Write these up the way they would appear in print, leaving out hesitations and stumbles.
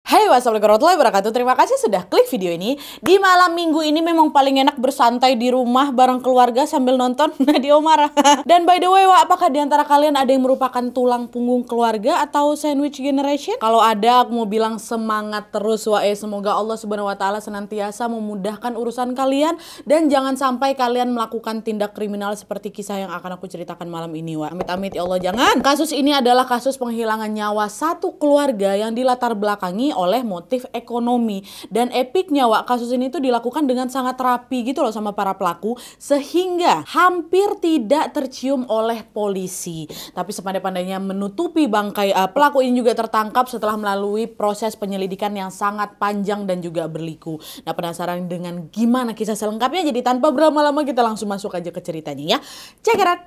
Hai, wassalamualaikum warahmatullahi wabarakatuh. Terima kasih sudah klik video ini. Di malam minggu ini memang paling enak bersantai di rumah bareng keluarga sambil nonton Nadia Oomara. Dan by the way, apakah di antara kalian ada yang merupakan tulang punggung keluarga atau sandwich generation? Kalau ada, aku mau bilang semangat terus semoga Allah Subhanahu wa taala senantiasa memudahkan urusan kalian dan jangan sampai kalian melakukan tindak kriminal seperti kisah yang akan aku ceritakan malam ini, Amit-amit ya Allah, jangan. Kasus ini adalah kasus penghilangan nyawa satu keluarga yang dilatar belakangi oleh motif ekonomi. Dan epiknya, kasus ini tuh dilakukan dengan sangat rapi gitu loh sama para pelaku, sehingga hampir tidak tercium oleh polisi. Tapi sepandai-pandainya menutupi bangkai pelaku ini juga tertangkap setelah melalui proses penyelidikan yang sangat panjang dan juga berliku. Nah, penasaran dengan gimana kisah selengkapnya? Jadi tanpa berlama-lama kita langsung masuk aja ke ceritanya ya. Check it out.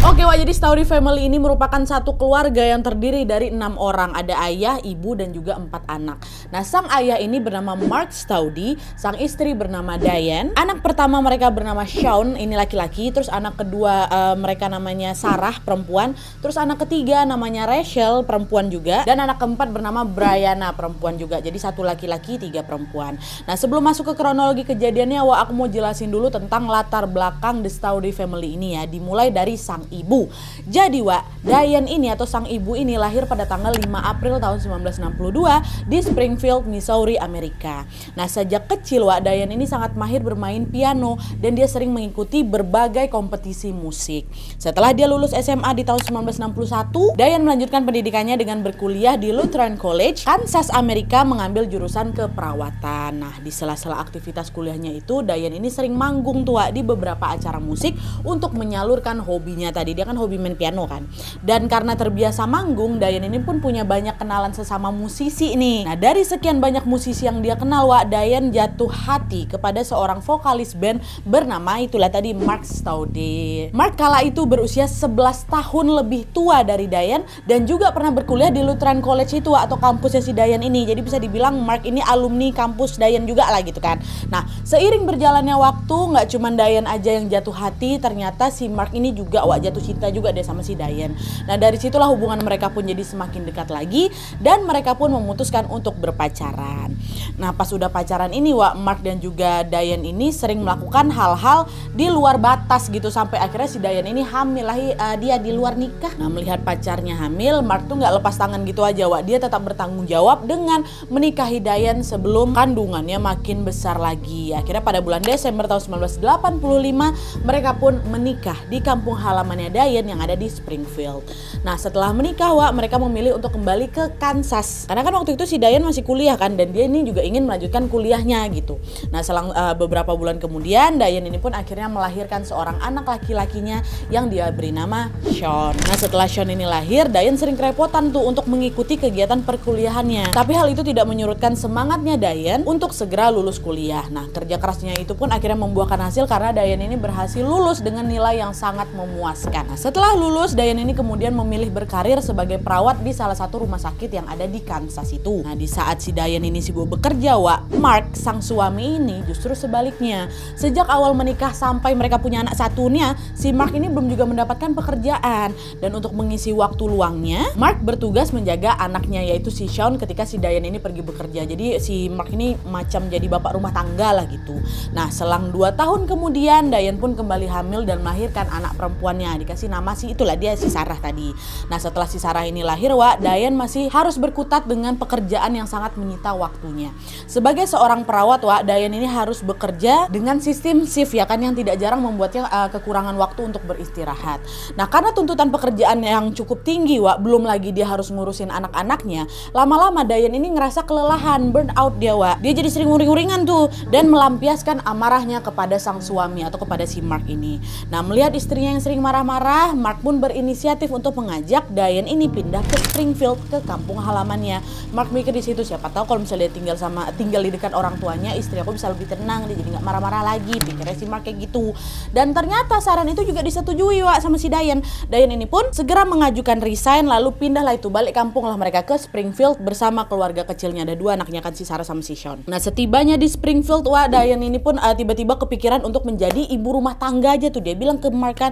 Oke, jadi Stoudy Family ini merupakan satu keluarga yang terdiri dari 6 orang. Ada ayah, ibu, dan juga 4 anak. Nah, sang ayah ini bernama Mark Stoudy, sang istri bernama Diane. Anak pertama mereka bernama Sean, ini laki-laki. Terus anak kedua mereka namanya Sarah, perempuan. Terus anak ketiga namanya Rachel, perempuan juga. Dan anak keempat bernama Brianna, perempuan juga. Jadi satu laki-laki, 3 perempuan. Nah, sebelum masuk ke kronologi kejadiannya, aku mau jelasin dulu tentang latar belakang The Stoudy Family ini ya. Dimulai dari sang ibu. Jadi Diane ini atau sang ibu ini lahir pada tanggal 5 April tahun 1962 di Springfield, Missouri, Amerika. Nah, sejak kecil Diane ini sangat mahir bermain piano dan dia sering mengikuti berbagai kompetisi musik. Setelah dia lulus SMA di tahun 1961, Diane melanjutkan pendidikannya dengan berkuliah di Lutheran College, Kansas, Amerika, mengambil jurusan keperawatan. Nah, di sela-sela aktivitas kuliahnya itu, Diane ini sering manggung di beberapa acara musik untuk menyalurkan hobinya tadi. Dia kan hobi main piano kan. Dan karena terbiasa manggung, Diane ini pun punya banyak kenalan sesama musisi nih. Nah, dari sekian banyak musisi yang dia kenal, Diane jatuh hati kepada seorang vokalis band bernama itulah tadi Mark Stoudy. Mark kala itu berusia 11 tahun lebih tua dari Diane dan juga pernah berkuliah di Lutheran College itu atau kampusnya si Diane ini. Jadi bisa dibilang Mark ini alumni kampus Diane juga lah gitu kan. Nah, seiring berjalannya waktu, nggak cuma Diane aja yang jatuh hati, ternyata si Mark ini juga jatuh cinta juga deh sama si Diane. Nah, dari situlah hubungan mereka pun jadi semakin dekat lagi dan mereka pun memutuskan untuk berpacaran. Nah, pas udah pacaran ini Mark dan juga Diane ini sering melakukan hal-hal di luar batas gitu sampai akhirnya si Diane ini hamil lah, dia di luar nikah. Nah, melihat pacarnya hamil, Mark tuh nggak lepas tangan gitu aja dia tetap bertanggung jawab dengan menikahi Diane sebelum kandungannya makin besar lagi. Akhirnya pada bulan Desember tahun 1985 mereka pun menikah di kampung halamannya Diane yang ada di Springfield. Nah, setelah menikah mereka memilih untuk kembali ke Kansas karena kan waktu itu si Diane masih kuliah kan dan dia ini juga ingin melanjutkan kuliahnya gitu. Nah, selang beberapa bulan kemudian Diane ini pun akhirnya melahirkan seorang anak laki-lakinya yang dia beri nama Sean. Nah, setelah Sean ini lahir, Diane sering kerepotan untuk mengikuti kegiatan perkuliahannya. Tapi hal itu tidak menyurutkan semangatnya Diane untuk segera lulus kuliah. Nah, kerja kerasnya itu pun akhirnya membuahkan hasil karena Diane ini berhasil lulus dengan nilai yang sangat memuaskan. Nah, setelah lulus, Diane ini kemudian memilih berkarir sebagai perawat di salah satu rumah sakit yang ada di Kansas itu. Nah, di saat si Diane ini sibuk bekerja, Mark, sang suami ini justru sebaliknya. Sejak awal menikah sampai mereka punya anak satunya, si Mark ini belum juga mendapatkan pekerjaan. Dan untuk mengisi waktu luangnya, Mark bertugas menjaga anaknya yaitu si Sean ketika si Diane ini pergi bekerja. Jadi si Mark ini macam jadi bapak rumah tangga lah gitu. Nah, selang 2 tahun kemudian, Diane pun kembali hamil dan melahirkan anak perempuannya. Dikasih nama dia si Sarah tadi. Nah, setelah si Sarah ini lahir, Diane masih harus berkutat dengan pekerjaan yang sangat menyita waktunya. Sebagai seorang perawat, Diane ini harus bekerja dengan sistem shift ya kan, yang tidak jarang membuatnya kekurangan waktu untuk beristirahat. Nah, karena tuntutan pekerjaan yang cukup tinggi, belum lagi dia harus ngurusin anak-anaknya. Lama-lama Diane ini ngerasa kelelahan, burn out dia, Dia jadi sering uring-uringan dan melampiaskan amarahnya kepada sang suami atau kepada si Mark ini. Nah, melihat istrinya yang sering marah-marah, Mark pun berinisiatif untuk mengajak Diane ini pindah ke Springfield, ke kampung halamannya. Mark mikir di situ, siapa tahu kalau misalnya dia tinggal di dekat orang tuanya, istri aku bisa lebih tenang, dia jadi nggak marah-marah lagi. Pikirnya si Mark kayak gitu. Dan ternyata saran itu juga disetujui sama si Diane. Diane ini pun segera mengajukan resign, lalu pindahlah itu balik kampung lah mereka ke Springfield bersama keluarga kecilnya. Ada 2 anaknya kan, si Sarah sama si Sean. Nah, setibanya di Springfield, Diane ini pun tiba-tiba kepikiran untuk menjadi ibu rumah tangga aja Dia bilang ke Mark kan,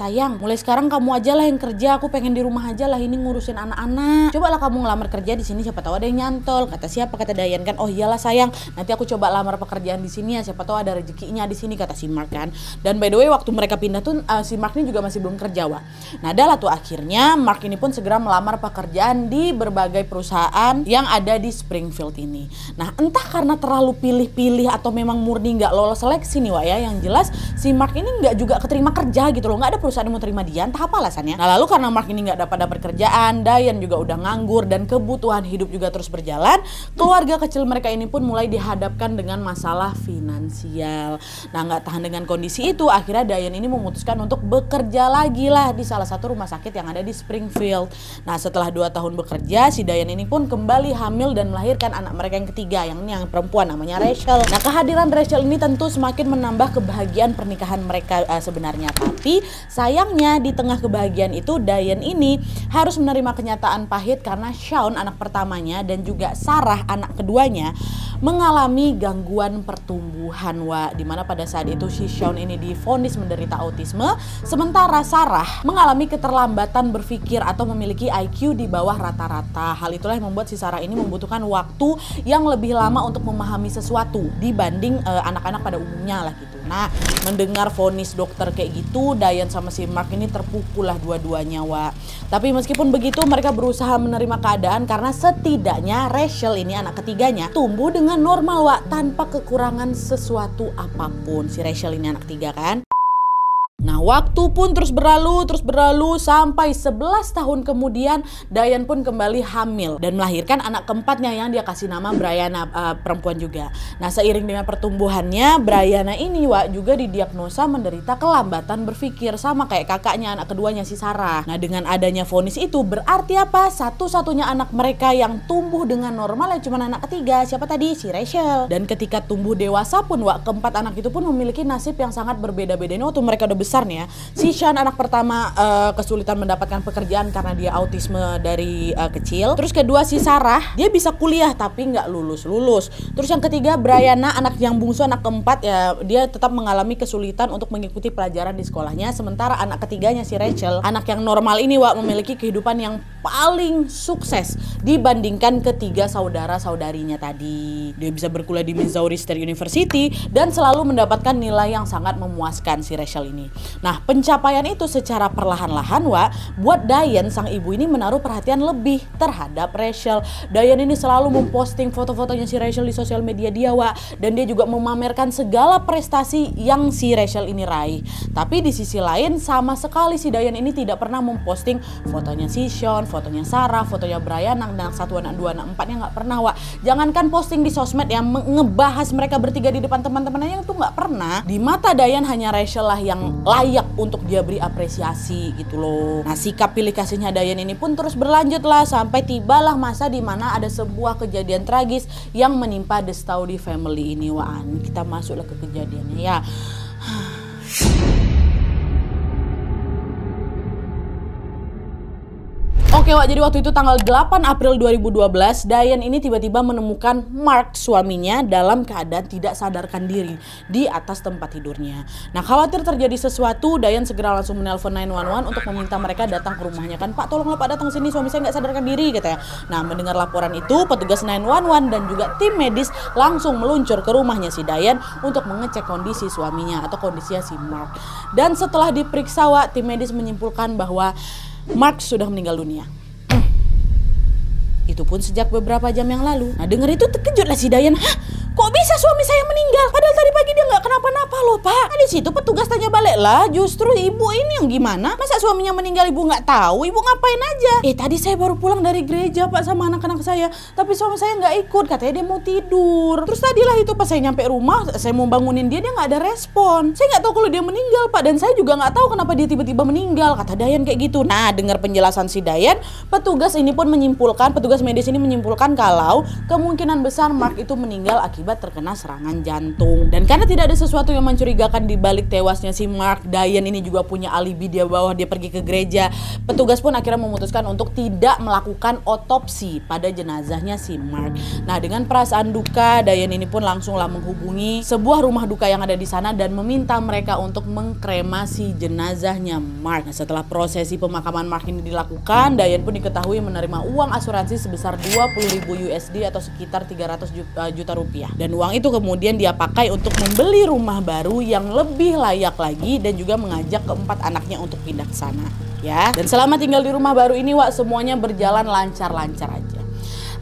sayang, mulai sekarang kamu aja lah yang kerja, aku pengen di rumah aja lah ini ngurusin anak-anak. Cobalah kamu ngelamar kerja di sini, siapa tahu ada yang nyantol. Kata siapa? Kata Dayan kan. Oh iyalah sayang, nanti aku coba lamar pekerjaan di sini ya, siapa tahu ada rezekinya di sini, kata si Mark kan. Dan by the way waktu mereka pindah tuh si Mark ini juga masih belum kerja, Wak. Nah adalah tuh akhirnya Mark ini pun segera melamar pekerjaan di berbagai perusahaan yang ada di Springfield ini. Nah entah karena terlalu pilih-pilih atau memang murni nggak lolos seleksi nih, Wak ya. Yang jelas si Mark ini nggak juga keterima kerja gitu loh, nggak ada perusahaan yang mau terima dia, entah apa alasannya. Nah lalu karena Mark ini nggak dapat kerjaan, Dayan juga udah nganggur dan kebutuhan hidup juga terus berjalan, keluarga kecil mereka ini pun mulai dihadapkan dengan masalah finansial. Nah nggak tahan dengan kondisi itu, akhirnya Dayan ini memutuskan untuk bekerja lagi lah di salah satu rumah sakit yang ada di Springfield. Nah setelah 2 tahun bekerja, si Dayan ini pun kembali hamil dan melahirkan anak mereka yang ketiga, yang perempuan namanya Rachel. Nah kehadiran Rachel ini tentu semakin menambah kebahagiaan pernikahan mereka sebenarnya. Tapi sayangnya di tengah kebahagiaan itu Dayan ini harus menerima kenyataan pahit karena Sean anak pertamanya dan juga Sarah anak keduanya mengalami gangguan pertumbuhan, Wak. Dimana pada saat itu si Sean ini divonis menderita autisme, sementara Sarah mengalami keterlambatan berpikir atau memiliki IQ di bawah rata-rata. Hal itulah yang membuat si Sarah ini membutuhkan waktu yang lebih lama untuk memahami sesuatu dibanding anak-anak pada umumnya lah gitu. Nah mendengar vonis dokter kayak gitu, Dayan sama si Mark ini terpukul lah dua-duanya, Wak. Tapi meskipun begitu mereka berusaha menerima keadaan karena setidaknya Rachel ini anak ketiganya tumbuh dengan normal, Wak, tanpa kekurangan sesuatu apapun. Si Rachel ini anak ketiga kan. Nah waktu pun terus berlalu sampai 11 tahun kemudian Dayan pun kembali hamil dan melahirkan anak keempatnya yang dia kasih nama Brianna, perempuan juga. Nah seiring dengan pertumbuhannya, Brianna ini, Wak, juga didiagnosa menderita kelambatan berpikir sama kayak kakaknya anak keduanya si Sarah. Nah dengan adanya vonis itu berarti apa? Satu-satunya anak mereka yang tumbuh dengan normal ya cuma anak ketiga, siapa tadi? Si Rachel. Dan ketika tumbuh dewasa pun, Wak, keempat anak itu pun memiliki nasib yang sangat berbeda-beda. Ini waktu mereka udah besar nih ya. Si Sean anak pertama kesulitan mendapatkan pekerjaan karena dia autisme dari kecil. Terus kedua si Sarah, dia bisa kuliah tapi nggak lulus. Terus yang ketiga Brianna anak yang bungsu, anak keempat ya, dia tetap mengalami kesulitan untuk mengikuti pelajaran di sekolahnya. Sementara anak ketiganya si Rachel, anak yang normal ini, Wak, memiliki kehidupan yang paling sukses dibandingkan ketiga saudara-saudarinya tadi. Dia bisa berkuliah di Missouri State University dan selalu mendapatkan nilai yang sangat memuaskan si Rachel ini. Nah pencapaian itu secara perlahan-lahan, Wak, buat Dayan sang ibu ini menaruh perhatian lebih terhadap Rachel. Dayan ini selalu memposting foto-fotonya si Rachel di sosial media dia, Wak, dan dia juga memamerkan segala prestasi yang si Rachel ini raih. Tapi di sisi lain sama sekali si Dayan ini tidak pernah memposting fotonya si Sean, fotonya Sarah, fotonya Brian, anak 1, anak 2, anak 4-nya nggak pernah, Wak. Jangankan posting di sosmed yang ngebahas mereka bertiga di depan teman-temannya itu nggak pernah. Di mata Dayan hanya Rachel lah yang layak untuk dia beri apresiasi gitu loh. Nah sikap pilih kasihnya Dayan ini pun terus berlanjut lah sampai tibalah masa dimana ada sebuah kejadian tragis yang menimpa The Staudy family ini, Wak. Kita masuklah ke kejadiannya ya. Oke, Wak, jadi waktu itu tanggal 8 April 2012, Dayan ini tiba-tiba menemukan Mark, suaminya, dalam keadaan tidak sadarkan diri di atas tempat tidurnya. Nah, khawatir terjadi sesuatu, Dayan segera langsung menelpon 911 untuk meminta mereka datang ke rumahnya kan. Pak, tolonglah Pak datang sini, suami saya nggak sadarkan diri, katanya. Nah, mendengar laporan itu, petugas 911 dan juga tim medis langsung meluncur ke rumahnya si Dayan untuk mengecek kondisi suaminya atau kondisinya si Mark. Dan setelah diperiksa, Wak, tim medis menyimpulkan bahwa Mark sudah meninggal dunia. Itu pun sejak beberapa jam yang lalu. Nah denger itu terkejutlah si Dayan. Hah? Kok bisa suami saya meninggal? Padahal tadi pagi dia nggak kenapa-napa loh, Pak. Nah, di situ petugas tanya balik lah. Justru ibu ini yang gimana? Masa suaminya meninggal ibu nggak tahu? Ibu ngapain aja? Tadi saya baru pulang dari gereja, Pak, sama anak-anak saya. Tapi suami saya nggak ikut. Katanya dia mau tidur. Terus tadilah itu pas saya nyampe rumah, saya mau bangunin dia nggak ada respon. Saya nggak tahu kalau dia meninggal, Pak. Dan saya juga nggak tahu kenapa dia tiba-tiba meninggal. Kata Dayan kayak gitu. Nah, dengar penjelasan si Dayan, petugas medis ini menyimpulkan kalau kemungkinan besar Mark itu meninggal akibat akibat terkena serangan jantung. Dan karena tidak ada sesuatu yang mencurigakan di balik tewasnya si Mark, Diane ini juga punya alibi dia bahwa dia pergi ke gereja. Petugas pun akhirnya memutuskan untuk tidak melakukan otopsi pada jenazahnya si Mark. Nah, dengan perasaan duka, Diane ini pun langsunglah menghubungi sebuah rumah duka yang ada di sana dan meminta mereka untuk mengkremasi jenazahnya Mark. Nah, setelah prosesi pemakaman Mark ini dilakukan, Diane pun diketahui menerima uang asuransi sebesar 20.000 USD atau sekitar 300 juta rupiah. Dan uang itu kemudian dia pakai untuk membeli rumah baru yang lebih layak lagi dan juga mengajak keempat anaknya untuk pindah ke sana. Ya, dan selama tinggal di rumah baru ini, Wak, semuanya berjalan lancar-lancar aja.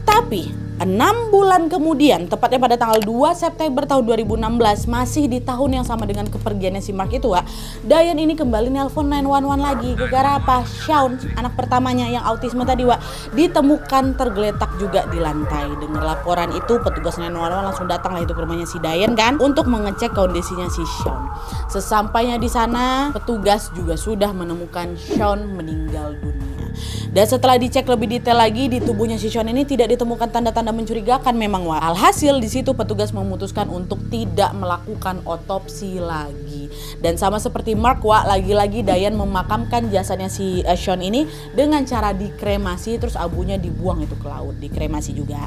Tapi 6 bulan kemudian, tepatnya pada tanggal 2 September tahun 2016, masih di tahun yang sama dengan kepergiannya si Mark itu, Wak, Diane ini kembali nelpon 911 lagi. Gara-gara apa? Sean, anak pertamanya yang autisme tadi, Wak, ditemukan tergeletak juga di lantai. Dengar laporan itu, petugas 911 langsung datang lah itu ke rumahnya si Diane kan, untuk mengecek kondisinya si Sean. Sesampainya di sana, petugas juga sudah menemukan Sean meninggal dunia. Dan setelah dicek lebih detail lagi, di tubuhnya si Sean ini tidak ditemukan tanda-tanda mencurigakan memang, Wak. Alhasil di situ petugas memutuskan untuk tidak melakukan otopsi lagi. Dan sama seperti Mark, Wak, lagi-lagi Diane memakamkan jasadnya si Sean ini dengan cara dikremasi, terus abunya dibuang itu ke laut, dikremasi juga.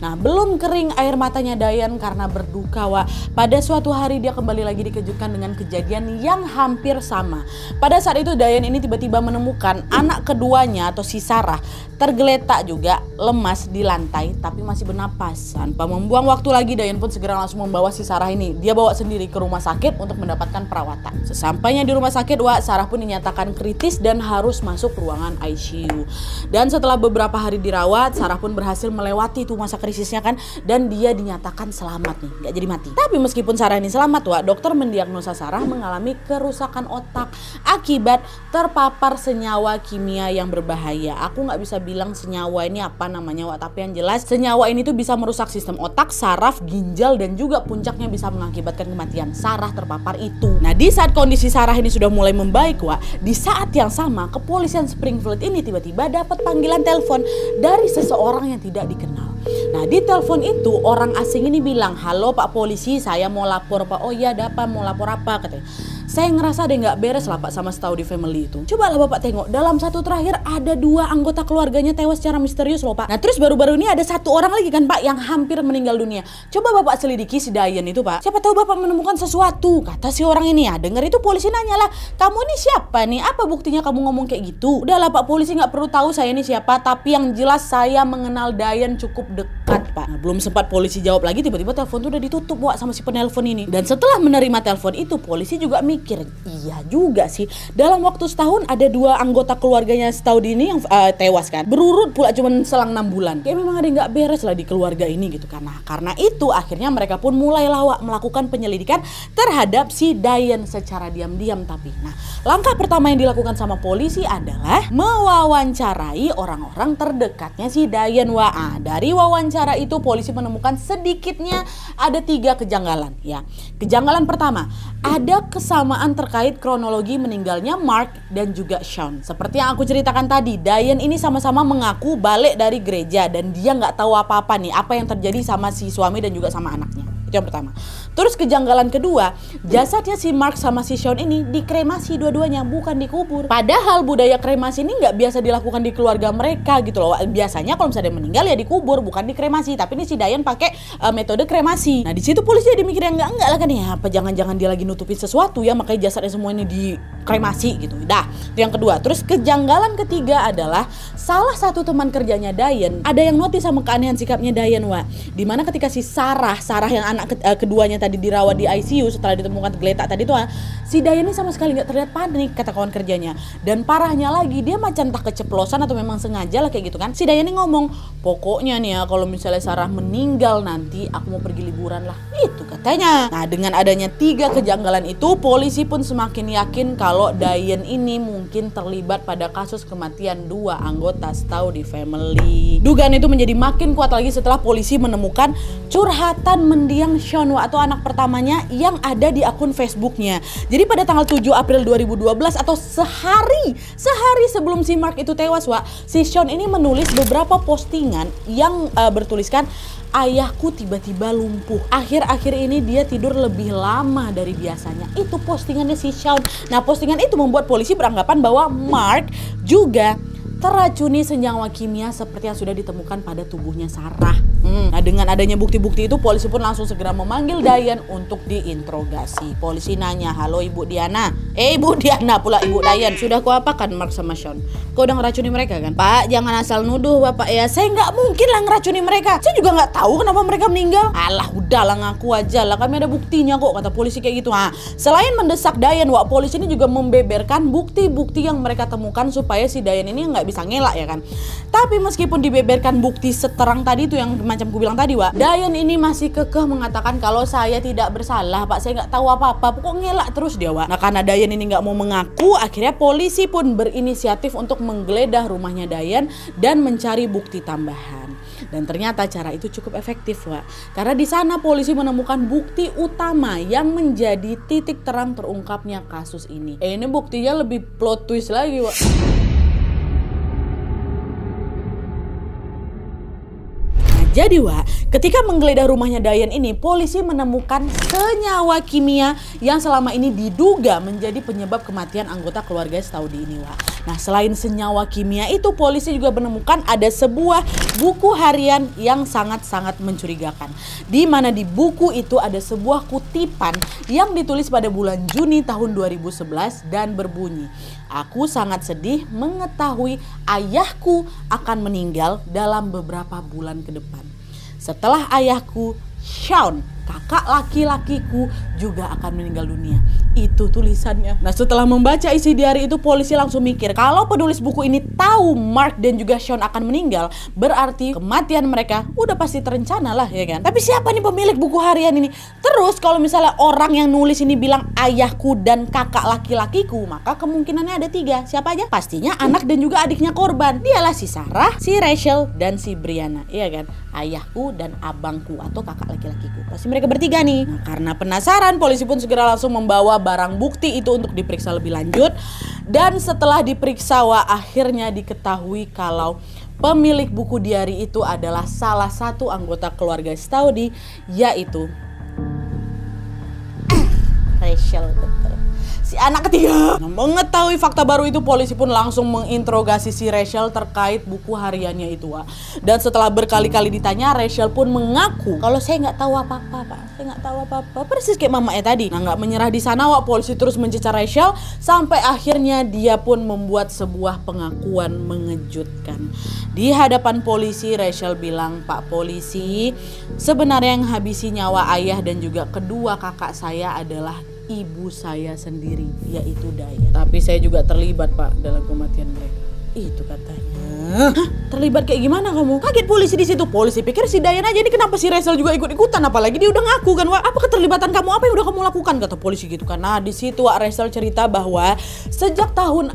Nah, belum kering air matanya Diane karena berduka, Wak. Pada suatu hari dia kembali lagi dikejutkan dengan kejadian yang hampir sama. Pada saat itu Diane ini tiba-tiba menemukan anak keduanya atau si Sarah tergeletak juga lemas di lantai tapi masih bernapas. Tanpa membuang waktu lagi, Diane pun segera langsung membawa si Sarah ini. Dia bawa sendiri ke rumah sakit untuk mendapatkan perawatan. Sesampainya di rumah sakit, Wak, Sarah pun dinyatakan kritis dan harus masuk ruangan ICU. Dan setelah beberapa hari dirawat, Sarah pun berhasil melewati itu masa krisisnya kan, dan dia dinyatakan selamat nih, gak jadi mati. Tapi meskipun Sarah ini selamat, Wak, dokter mendiagnosa Sarah mengalami kerusakan otak akibat terpapar senyawa kimia yang berbahaya. Aku nggak bisa bilang senyawa ini apa namanya, Wak, tapi yang jelas senyawa ini tuh bisa merusak sistem otak, saraf, ginjal, dan juga puncaknya bisa mengakibatkan kematian. Sarah terpapar itu. Nah, di saat kondisi Sarah ini sudah mulai membaik, Wak, di saat yang sama kepolisian Springfield ini tiba-tiba dapat panggilan telepon dari seseorang yang tidak dikenal. Nah, di telepon itu orang asing ini bilang, "Halo Pak Polisi, saya mau lapor Pak." "Oh iya, ada apa? Mau lapor apa?" katanya. "Saya ngerasa ada nggak beres lah Pak sama Staudy family itu. Cobalah Bapak tengok, dalam satu terakhir ada 2 anggota keluarganya tewas secara misterius loh Pak. Nah, terus baru-baru ini ada 1 orang lagi kan Pak yang hampir meninggal dunia. Coba Bapak selidiki si Diane itu Pak. Siapa tahu Bapak menemukan sesuatu." Kata si orang ini. Ya, dengar itu polisi nanya lah, "Kamu ini siapa nih? Apa buktinya kamu ngomong kayak gitu?" "Udahlah Pak Polisi, nggak perlu tahu saya ini siapa, tapi yang jelas saya mengenal Diane cukup dekat Pak." Nah, belum sempat polisi jawab lagi, tiba-tiba telepon tuh udah ditutup, Wak, sama si penelpon ini. Dan setelah menerima telepon itu, polisi juga mikir, iya juga sih, dalam waktu setahun ada 2 anggota keluarganya Staudy ini yang tewas kan, berurut pula cuma selang 6 bulan. Kayak memang ada yang nggak beres lah di keluarga ini gitu kan. Nah, karena itu akhirnya mereka pun mulai lawak melakukan penyelidikan terhadap si Diane secara diam-diam. Tapi nah, langkah pertama yang dilakukan sama polisi adalah mewawancarai orang-orang terdekatnya si Diane, Wak. Nah, dari wawancara itu polisi menemukan sedikitnya ada 3 kejanggalan ya. Kejanggalan pertama, ada kesamaan terkait kronologi meninggalnya Mark dan juga Sean. Seperti yang aku ceritakan tadi, Diane ini sama-sama mengaku balik dari gereja dan dia nggak tahu apa-apa nih apa yang terjadi sama si suami dan juga sama anaknya. Itu yang pertama. Terus kejanggalan kedua, jasadnya si Mark sama si Sean ini dikremasi dua-duanya, bukan dikubur. Padahal budaya kremasi ini nggak biasa dilakukan di keluarga mereka gitu loh. Biasanya kalau misalnya meninggal ya dikubur, bukan dikremasi. Tapi ini si Diane pakai metode kremasi. Nah, di situ polisi jadi mikir yang enggak lah kan ya, apa jangan-jangan dia lagi nutupin sesuatu ya, makanya jasadnya semua ini dikremasi gitu. Dah, itu yang kedua. Terus kejanggalan ketiga adalah salah satu teman kerjanya Diane ada yang notice sama keanehan sikapnya Diane, Wak. Dimana ketika si Sarah yang anak keduanya tadi dirawat di ICU setelah ditemukan tergeletak tadi tuh, si Diane ini sama sekali nggak terlihat panik, kata kawan kerjanya. Dan parahnya lagi, dia macam entah keceplosan atau memang sengaja lah kayak gitu kan. Si Diane ngomong, "Pokoknya nih ya, kalau misalnya Sarah meninggal nanti aku mau pergi liburan lah." Itu katanya. Nah, dengan adanya 3 kejanggalan itu, polisi pun semakin yakin kalau Diane ini mungkin terlibat pada kasus kematian 2 anggota Staudy family. Dugaan itu menjadi makin kuat lagi setelah polisi menemukan curhatan mendiang tentang Sean atau anak pertamanya yang ada di akun Facebooknya. Jadi pada tanggal 7 April 2012 atau sehari sebelum si Mark itu tewas, si Sean ini menulis beberapa postingan yang bertuliskan, ayahku tiba-tiba lumpuh. Akhir-akhir ini dia tidur lebih lama dari biasanya. Itu postingannya si Sean. Nah, postingan itu membuat polisi beranggapan bahwa Mark juga teracuni senyawa kimia seperti yang sudah ditemukan pada tubuhnya Sarah. Nah, dengan adanya bukti-bukti itu, polisi pun langsung segera memanggil Diane untuk diinterogasi. Polisi nanya, halo Ibu Diana. Ibu Diana pula Ibu Diane. Sudah kuapakan Mark sama Sean? Kau udah ngeracuni mereka kan? Pak, jangan asal nuduh Bapak ya. Saya nggak mungkin lah ngeracuni mereka. Saya juga nggak tahu kenapa mereka meninggal. Alah, udahlah ngaku aja lah. Kami ada buktinya kok, kata polisi kayak gitu. Nah, selain mendesak Diane, polisi ini juga membeberkan bukti-bukti yang mereka temukan supaya si Diane ini nggak bisa ngelak ya kan. Tapi meskipun dibeberkan bukti seterang tadi itu yang macam ku bilang tadi, Diane ini masih kekeh mengatakan kalau saya tidak bersalah, Pak. Saya nggak tahu apa-apa. Pokok ngelak terus dia, Nah, karena Diane ini nggak mau mengaku, akhirnya polisi pun berinisiatif untuk menggeledah rumahnya Diane dan mencari bukti tambahan. Dan ternyata cara itu cukup efektif, karena di sana polisi menemukan bukti utama yang menjadi titik terang terungkapnya kasus ini. Ini buktinya lebih plot twist lagi, Jadi ketika menggeledah rumahnya Diane ini, polisi menemukan senyawa kimia yang selama ini diduga menjadi penyebab kematian anggota keluarga Staudy ini, Nah, selain senyawa kimia itu, polisi juga menemukan ada sebuah buku harian yang sangat-sangat mencurigakan. Di mana di buku itu ada sebuah kutipan yang ditulis pada bulan Juni tahun 2011 dan berbunyi, aku sangat sedih mengetahui ayahku akan meninggal dalam beberapa bulan ke depan. Setelah ayahku, Sean, kakak laki-lakiku juga akan meninggal dunia. Itu tulisannya. Nah, setelah membaca isi diari itu, polisi langsung mikir kalau penulis buku ini tahu Mark dan juga Sean akan meninggal, berarti kematian mereka udah pasti terencana lah, ya kan? Tapi siapa nih pemilik buku harian ini? Terus kalau misalnya orang yang nulis ini bilang ayahku dan kakak laki-lakiku, maka kemungkinannya ada 3. Siapa aja? Pastinya anak dan juga adiknya korban. Dialah si Sarah, si Rachel, dan si Brianna, iya kan? Ayahku dan abangku atau kakak laki-lakiku. Pasti mereka bertiga nih. Nah, karena penasaran, polisi pun segera langsung membawa barang bukti itu untuk diperiksa lebih lanjut. Dan setelah diperiksa, akhirnya diketahui kalau pemilik buku diari itu adalah salah satu anggota keluarga Staudy, yaitu Rachel, si anak ketiga. Nah, mengetahui fakta baru itu, polisi pun langsung menginterogasi si Rachel terkait buku hariannya itu, Dan setelah berkali-kali ditanya, Rachel pun mengaku kalau saya nggak tahu apa-apa, Pak. Saya nggak tahu apa-apa. Persis kayak mamanya tadi. Nah, nggak menyerah di sana, polisi terus mencecar Rachel sampai akhirnya dia pun membuat sebuah pengakuan mengejutkan. Di hadapan polisi, Rachel bilang, Pak Polisi, sebenarnya yang habisi nyawa ayah dan juga kedua kakak saya adalah ibu saya sendiri, yaitu Diane. Tapi saya juga terlibat, Pak, dalam kematian mereka. Itu katanya. Hah? Terlibat kayak gimana kamu? Kaget polisi di situ. Polisi pikir si Diane aja, ini kenapa si Rachel juga ikut-ikutan? Apalagi dia udah ngaku kan, apa keterlibatan kamu? Apa yang udah kamu lakukan? Kata polisi gitu kan. Nah, di situ Rachel cerita bahwa sejak tahun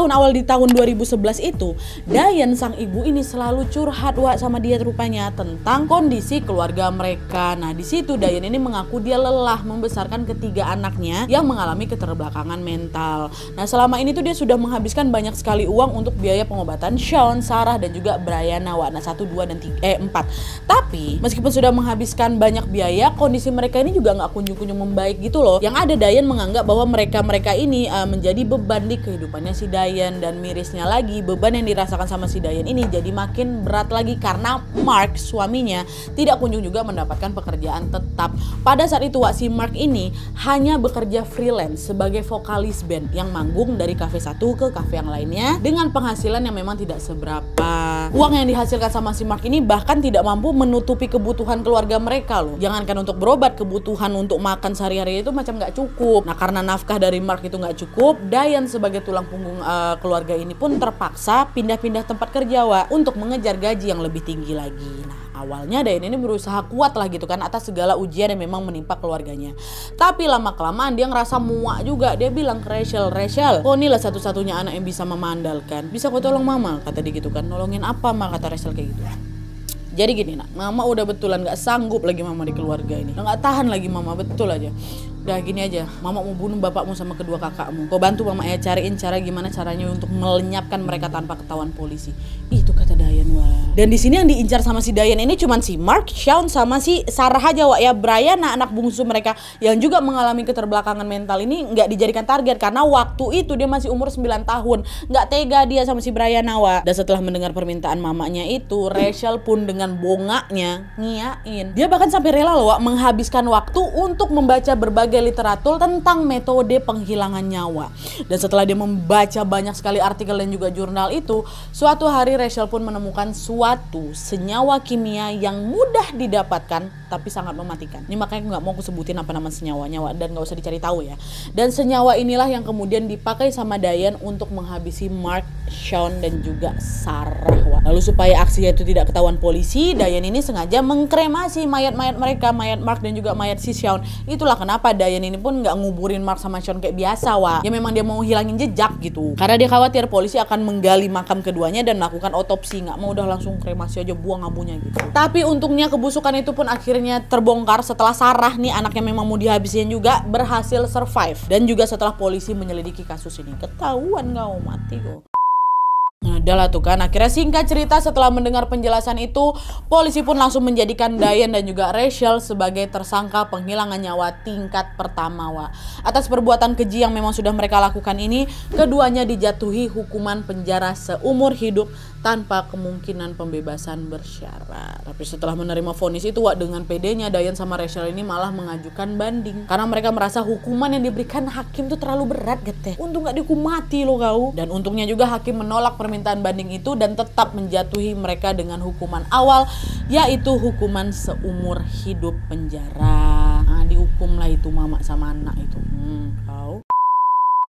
awal di tahun 2011 itu, Diane sang ibu ini selalu curhat sama dia rupanya tentang kondisi keluarga mereka. Nah, di situ Diane ini mengaku dia lelah membesarkan ketiga anaknya yang mengalami keterbelakangan mental. Nah, selama ini tuh dia sudah menghabiskan banyak sekali uang untuk biaya pengobatan Sean, Sarah, dan juga Brianna, 1, 2, dan 4. Tapi meskipun sudah menghabiskan banyak biaya, kondisi mereka ini juga nggak kunjung-kunjung membaik gitu loh. Yang ada, Diane menganggap bahwa mereka ini menjadi beban di kehidupannya si Diane, dan mirisnya lagi beban yang dirasakan sama si Diane ini jadi makin berat lagi karena Mark, suaminya, tidak kunjung juga mendapatkan pekerjaan tetap. Pada saat itu si Mark ini hanya bekerja freelance sebagai vokalis band yang manggung dari kafe satu ke kafe yang lainnya dengan penghasilan yang memang tidak seberapa. Uang yang dihasilkan sama si Mark ini bahkan tidak mampu menutupi kebutuhan keluarga mereka loh. Jangankan untuk berobat, kebutuhan untuk makan sehari-hari itu macam nggak cukup. Nah, karena nafkah dari Mark itu nggak cukup, Diane sebagai tulang punggung keluarga ini pun terpaksa pindah-pindah tempat kerja untuk mengejar gaji yang lebih tinggi lagi. Nah, awalnya Diane ini berusaha kuat lah gitu kan atas segala ujian yang memang menimpa keluarganya. Tapi lama-kelamaan dia ngerasa muak juga. Dia bilang ke Rachel, kok inilah satu-satunya anak yang bisa mama andalkan. Bisa kau tolong mama? Kata dia gitu kan. Nolongin apa, Ma? Kata Rachel kayak gitu. Jadi gini nak, mama udah betulan gak sanggup lagi mama di keluarga ini. Udah gak tahan lagi mama, betul aja. Udah gini aja, mama mau bunuh bapakmu sama kedua kakakmu. Kau bantu mama ya cariin cara gimana caranya untuk melenyapkan mereka tanpa ketahuan polisi. Itu kata Dayan, wah. Dan di sini yang diincar sama si Dayan ini cuman si Mark, Shawn sama si Sarah aja, wah ya. Brian, anak bungsu mereka yang juga mengalami keterbelakangan mental ini nggak dijadikan target karena waktu itu dia masih umur 9 tahun. Nggak tega dia sama si Brian, wah. Dan setelah mendengar permintaan mamanya itu, Rachel pun dengan bongaknya ngiyain. Dia bahkan sampai rela loh, wah, menghabiskan waktu untuk membaca berbagai literatur tentang metode penghilangan nyawa. Dan setelah dia membaca banyak sekali artikel dan juga jurnal itu, suatu hari Rachel pun menemukan suatu senyawa kimia yang mudah didapatkan tapi sangat mematikan. Ini makanya nggak mau aku sebutin apa nama senyawanya, dan nggak usah dicari tahu ya. Dan senyawa inilah yang kemudian dipakai sama Dayan untuk menghabisi Mark, Shawn dan juga Sarah. Wah. Lalu supaya aksinya itu tidak ketahuan polisi, Dayan ini sengaja mengkremasi mayat-mayat mereka, mayat Mark dan juga mayat si Shawn. Itulah kenapa Dayan ini pun nggak nguburin Mark sama Shawn kayak biasa, wah. Ya memang dia mau hilangin jejak gitu. Karena dia khawatir polisi akan menggali makam keduanya dan melakukan otopsi. Nggak mau udah langsung kremasi aja, buang abunya gitu. Tapi untungnya kebusukan itu pun akhirnya terbongkar setelah Sarah nih, anaknya memang mau dihabisin juga, berhasil survive. Dan juga setelah polisi menyelidiki kasus ini. Ketahuan kau, mati kau. Nah, udah lah tuh kan. Akhirnya singkat cerita, setelah mendengar penjelasan itu, polisi pun langsung menjadikan Dayan dan juga Rachel sebagai tersangka penghilangan nyawa tingkat pertama, wah. Atas perbuatan keji yang memang sudah mereka lakukan ini, keduanya dijatuhi hukuman penjara seumur hidup tanpa kemungkinan pembebasan bersyarat. Tapi setelah menerima vonis itu, wah, dengan pedenya Dayan sama Rachel ini malah mengajukan banding karena mereka merasa hukuman yang diberikan hakim tuh terlalu berat, geteh. Untung gak dihukum mati loh kau. Dan untungnya juga hakim menolak permintaan banding itu dan tetap menjatuhi mereka dengan hukuman awal, yaitu hukuman seumur hidup penjara. Nah, dihukumlah itu mama sama anak itu. Kau.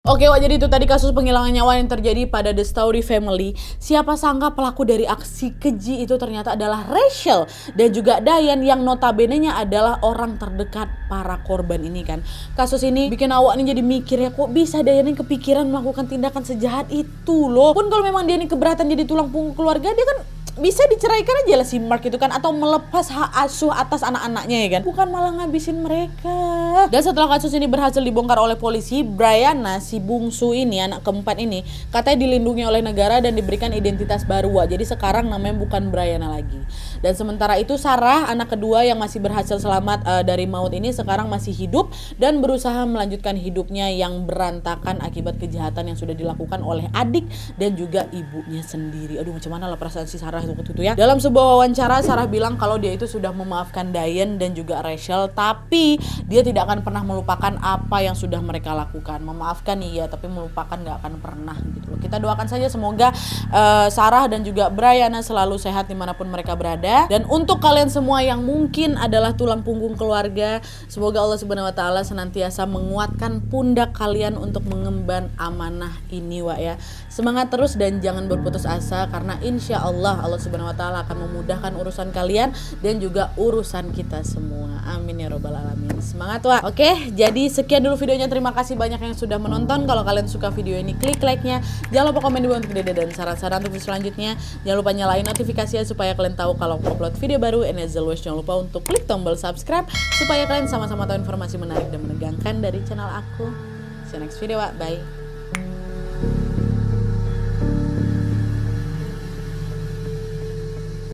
Oke, wah, jadi itu tadi kasus penghilangan nyawa yang terjadi pada The Stoudy Family. Siapa sangka pelaku dari aksi keji itu ternyata adalah Rachel dan juga Dayan yang notabene-nya adalah orang terdekat para korban ini kan. Kasus ini bikin awak nih jadi mikir ya, kok bisa Dayan ini kepikiran melakukan tindakan sejahat itu loh. Pun kalau memang dia ini keberatan jadi tulang punggung keluarga, dia kan bisa diceraikan aja lah si Mark itu kan, atau melepas hak asuh atas anak-anaknya ya kan, bukan malah ngabisin mereka. Dan setelah kasus ini berhasil dibongkar oleh polisi, Brianna si bungsu ini, anak keempat ini, katanya dilindungi oleh negara dan diberikan identitas baru, wah. Jadi sekarang namanya bukan Brianna lagi. Dan sementara itu Sarah, anak kedua yang masih berhasil selamat dari maut ini, sekarang masih hidup dan berusaha melanjutkan hidupnya yang berantakan akibat kejahatan yang sudah dilakukan oleh adik dan juga ibunya sendiri. Aduh, macam mana lah perasaan si Sarah itu ya. Dalam sebuah wawancara, Sarah bilang kalau dia itu sudah memaafkan Dayan dan juga Rachel, tapi dia tidak akan pernah melupakan apa yang sudah mereka lakukan. Memaafkan iya, tapi melupakan nggak akan pernah gitu loh. Kita doakan saja semoga Sarah dan juga Brianna selalu sehat dimanapun mereka berada. Dan untuk kalian semua yang mungkin adalah tulang punggung keluarga, semoga Allah Subhanahu Wa Taala senantiasa menguatkan pundak kalian untuk mengemban amanah ini, wak ya. Semangat terus dan jangan berputus asa, karena insya Allah Subhanahu Wa Taala akan memudahkan urusan kalian dan juga urusan kita semua. Amin ya robbal alamin. Semangat, wak. Oke, jadi sekian dulu videonya. Terima kasih banyak yang sudah menonton. Kalau kalian suka video ini, klik like-nya. Jangan lupa komen di bawah untuk ide dan saran-saran untuk selanjutnya. Jangan lupa nyalain notifikasinya supaya kalian tahu kalau upload video baru. And as always, jangan lupa untuk klik tombol subscribe supaya kalian sama-sama tahu informasi menarik dan menegangkan dari channel aku. See you next video, wak. Bye.